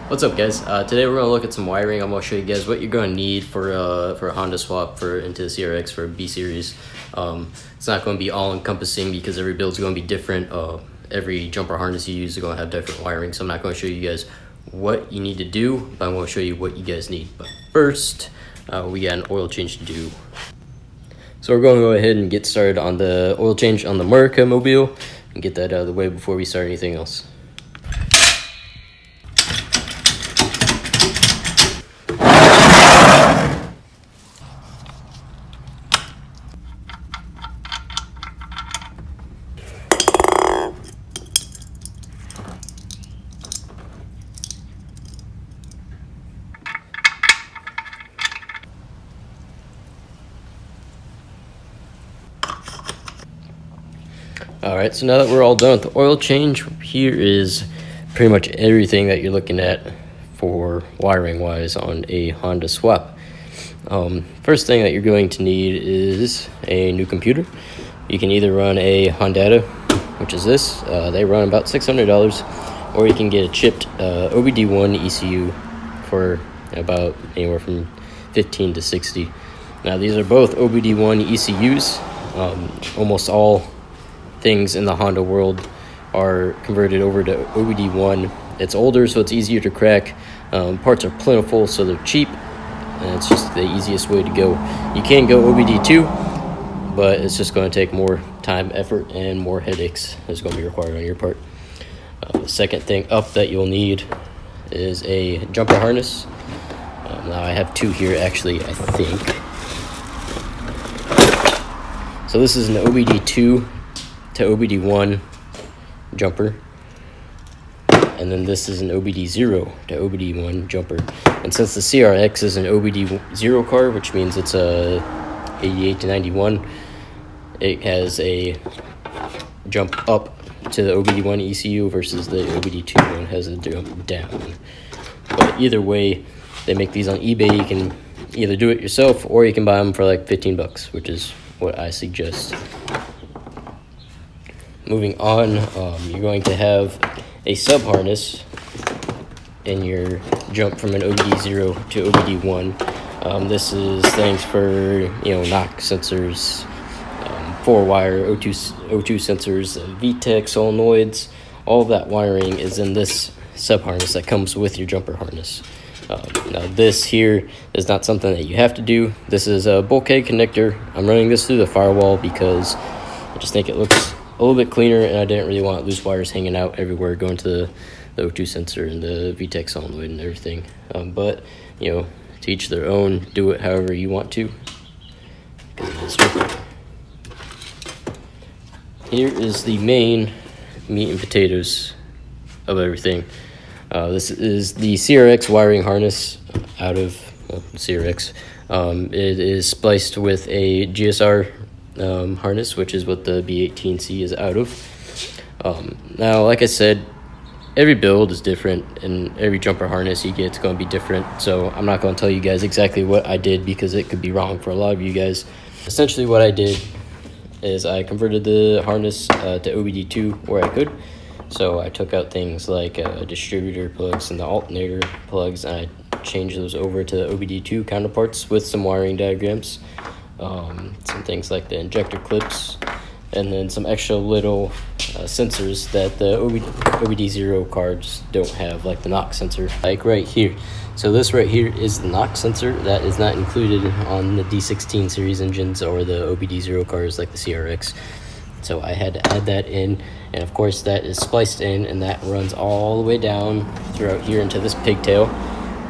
What's up, guys? Today we're going to look at some wiring. I'm going to show you guys what you're going to need for a Honda swap into the CRX for a B series. It's not going to be all encompassing because every build is going to be different. Every jumper harness you use is going to have different wiring, so I'm not going to show you guys what you need to do, but I'm going to show you what you guys need. But first, we got an oil change to do. So we're going to go ahead and get started on the oil change on the Murica Mobile and get that out of the way before we start anything else. Alright, so now that we're all done with the oil change, here is pretty much everything that you're looking at for wiring wise on a Honda swap. First thing that you're going to need is a new computer. You can either run a Hondata, which is this. They run about $600, or you can get a chipped OBD1 ECU for about anywhere from $15 to $60. Now these are both OBD1 ECUs. Almost all things in the Honda world are converted over to OBD1. It's older, so it's easier to crack. Parts are plentiful, so they're cheap, and it's just the easiest way to go. You can go OBD2, but it's just going to take more time, effort, and more headaches that's going to be required on your part. The second thing up that you'll need is a jumper harness. Now I have two here, actually, I think. So this is an OBD2 to OBD1 jumper, and then this is an OBD0 to OBD1 jumper. And since the CRX is an OBD0 car, which means it's a 88 to 91, it has a jump up to the OBD1 ECU versus the OBD2 one has a jump down. But either way, they make these on eBay. You can either do it yourself or you can buy them for like $15, which is what I suggest. Moving on, you're going to have a sub harness in your jump from an OBD0 to OBD1. This is things for knock sensors, 4-wire O2 sensors, VTEC solenoids. All of that wiring is in this sub harness that comes with your jumper harness. Now this here is not something that you have to do. This is a bulkhead connector. I'm running this through the firewall because I just think it looks a little bit cleaner, and I didn't really want loose wires hanging out everywhere going to the O2 sensor and the VTEC solenoid and everything. But to each their own. Do it however you want to, because it is tricky. Here is the main meat and potatoes of everything. This is the CRX wiring harness out of CRX. It is spliced with a GSR harness, which is what the B18C is out of. Now, like I said, every build is different, and every jumper harness you get is going to be different, so I'm not going to tell you guys exactly what I did because it could be wrong for a lot of you guys. Essentially what I did is I converted the harness to OBD2 where I could. So I took out things like distributor plugs and the alternator plugs, and I changed those over to the OBD2 counterparts with some wiring diagrams. Some things like the injector clips, and then some extra little sensors that the OBD0 cards don't have, like the knock sensor, like right here. So this right here is the knock sensor that is not included on the D16 series engines or the OBD0 cars like the CRX. So I had to add that in, and of course that is spliced in, and that runs all the way down throughout here into this pigtail,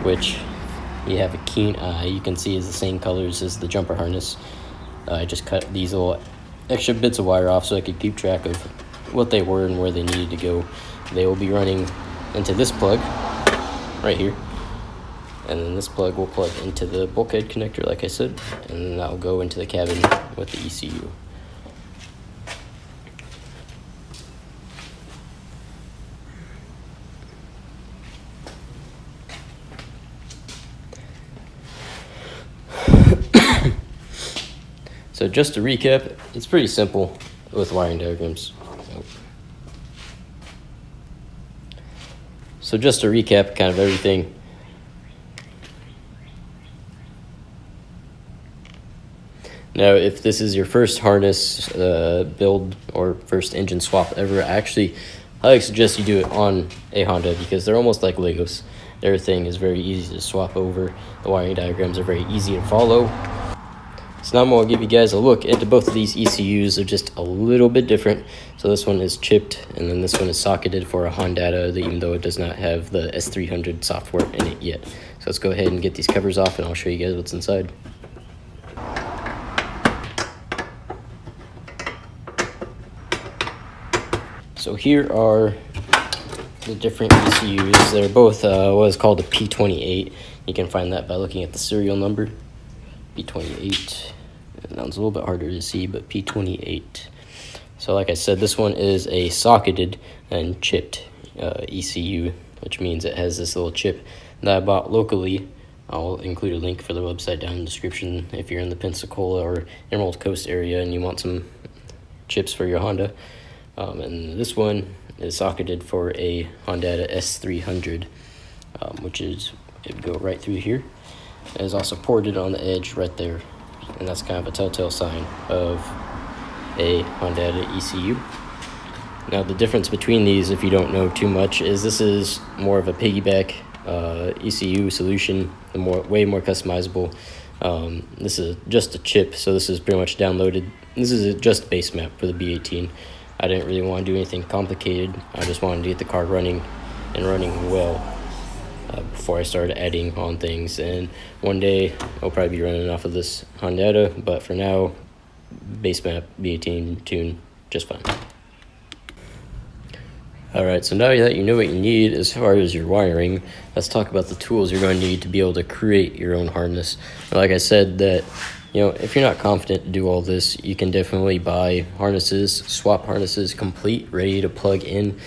which you have a keen eye, you can see is the same colors as the jumper harness. I just cut these little extra bits of wire off so I could keep track of what they were and where they needed to go. They will be running into this plug right here, and then this plug will plug into the bulkhead connector like I said, and then that will go into the cabin with the ECU. So just to recap, it's pretty simple. with wiring diagrams. So just to recap kind of everything. Now, if this is your first harness build or first engine swap ever, I highly suggest you do it on a Honda because they're almost like Legos. Everything is very easy to swap over. The wiring diagrams are very easy to follow. So now I'm going to give you guys a look into both of these ECUs. They're just a little bit different. So this one is chipped, and then this one is socketed for a Honda, even though it does not have the S300 software in it yet. So let's go ahead and get these covers off, and I'll show you guys what's inside. So here are the different ECUs. They're both what is called a P28. You can find that by looking at the serial number. P28. That one's a little bit harder to see, but P28. So like I said, this one is a socketed and chipped ECU, which means it has this little chip that I bought locally. I'll include a link for the website down in the description if you're in the Pensacola or Emerald Coast area and you want some chips for your Honda. And this one is socketed for a Honda S300, which is, it would go right through here. It is also ported on the edge right there, and that's kind of a telltale sign of a Honda ECU. Now the difference between these, if you don't know too much, is this is more of a piggyback ECU solution, way more customizable. This is just a chip, so this is pretty much downloaded. This is just base map for the B18. I didn't really want to do anything complicated. I just wanted to get the car running and running well before I started adding on things. And one day I'll probably be running off of this Honda, but for now, base map B18 tune just fine. Alright, so now that you know what you need as far as your wiring, let's talk about the tools you're going to need to be able to create your own harness. Like I said, that if you're not confident to do all this, you can definitely buy harnesses, swap harnesses, complete, ready to plug in.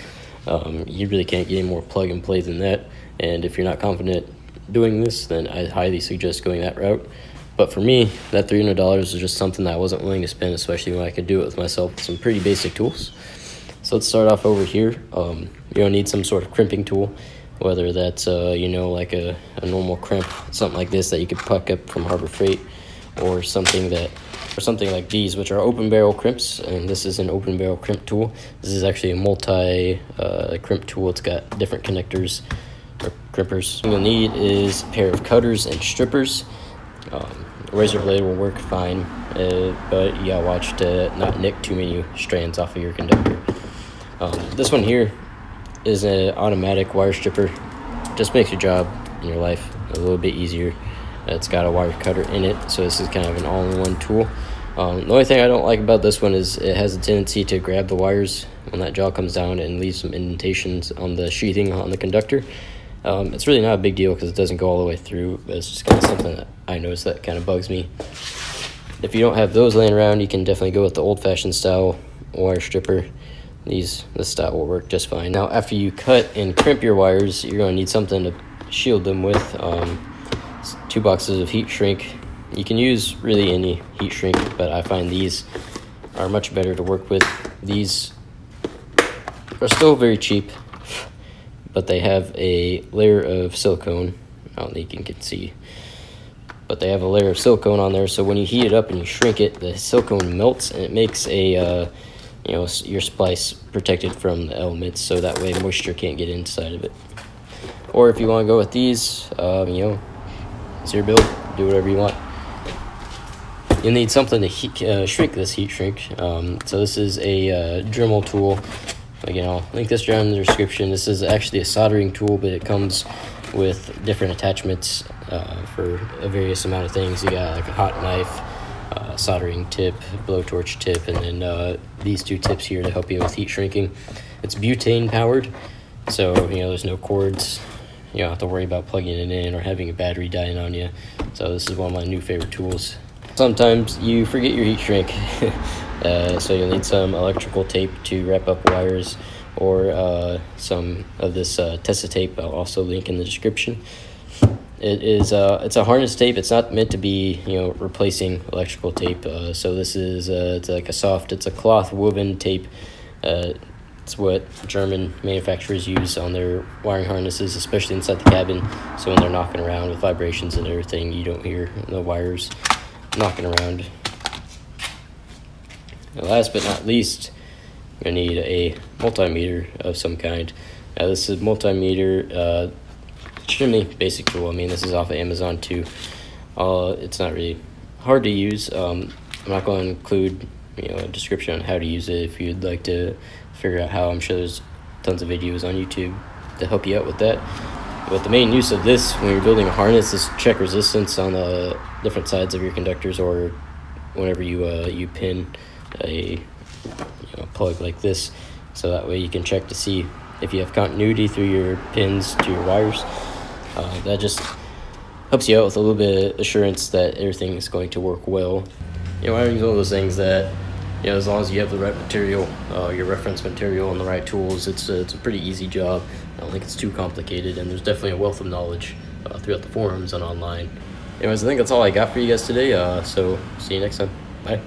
You really can't get any more plug and play than that. And if you're not confident doing this, then I highly suggest going that route. But for me, that $300 was just something that I wasn't willing to spend, especially when I could do it with myself with some pretty basic tools. So let's start off over here. You're gonna need some sort of crimping tool, whether that's like a normal crimp, something like this that you could pick up from Harbor Freight, or something like these, which are open barrel crimps, and this is an open barrel crimp tool. This is actually a multi crimp tool. It's got different connectors or crimpers. What you'll need is a pair of cutters and strippers. Razor blade will work fine, but you gotta watch to not nick too many strands off of your conductor. This one here is an automatic wire stripper. Just makes your job in your life a little bit easier. It's got a wire cutter in it, so this is kind of an all-in-one tool. The only thing I don't like about this one is it has a tendency to grab the wires when that jaw comes down and leave some indentations on the sheathing on the conductor. It's really not a big deal because it doesn't go all the way through, but it's just kind of something that I notice that kind of bugs me. If you don't have those laying around, you can definitely go with the old-fashioned style wire stripper. This style will work just fine. Now, after you cut and crimp your wires, you're going to need something to shield them with. 2 boxes of heat shrink. You can use really any heat shrink, but I find these are much better to work with. These are still very cheap, but they have a layer of silicone. I don't think you can see, but they have a layer of silicone on there, so when you heat it up and you shrink it, the silicone melts and it makes a your splice protected from the elements, so that way moisture can't get inside of it. Or if you want to go with these, it's your build, do whatever you want. You'll need something to shrink this heat shrink. So this is a Dremel tool. Again, I'll link this down in the description. This is actually a soldering tool, but it comes with different attachments for a various amount of things. You got like a hot knife, soldering tip, blowtorch tip, and then these 2 tips here to help you with heat shrinking. It's butane powered, so there's no cords. You don't have to worry about plugging it in or having a battery dying on you. So this is one of my new favorite tools. Sometimes you forget your heat shrink, so you'll need some electrical tape to wrap up wires, or some of this Tesa tape I'll also link in the description. It is it's a harness tape. It's not meant to be, you know, replacing electrical tape. So this is it's like it's a cloth woven tape. It's what German manufacturers use on their wiring harnesses, especially inside the cabin. So when they're knocking around with vibrations and everything, you don't hear the wires knocking around. And last but not least, you're gonna need a multimeter of some kind. Now this is multimeter. Extremely basic tool. I mean, this is off of Amazon too. It's not really hard to use. I'm not going to include, you know, a description on how to use it. If you'd like to figure out how, I'm sure there's tons of videos on YouTube to help you out with that. But the main use of this when you're building a harness is to check resistance on the different sides of your conductors, or whenever you pin a plug like this, so that way you can check to see if you have continuity through your pins to your wires. That just helps you out with a little bit of assurance that everything is going to work well. You know, wiring is one of those things that, you know, as long as you have the right material, your reference material, and the right tools, it's a pretty easy job. I don't think it's too complicated, and there's definitely a wealth of knowledge throughout the forums and online. Anyways, I think that's all I got for you guys today. So see you next time. Bye.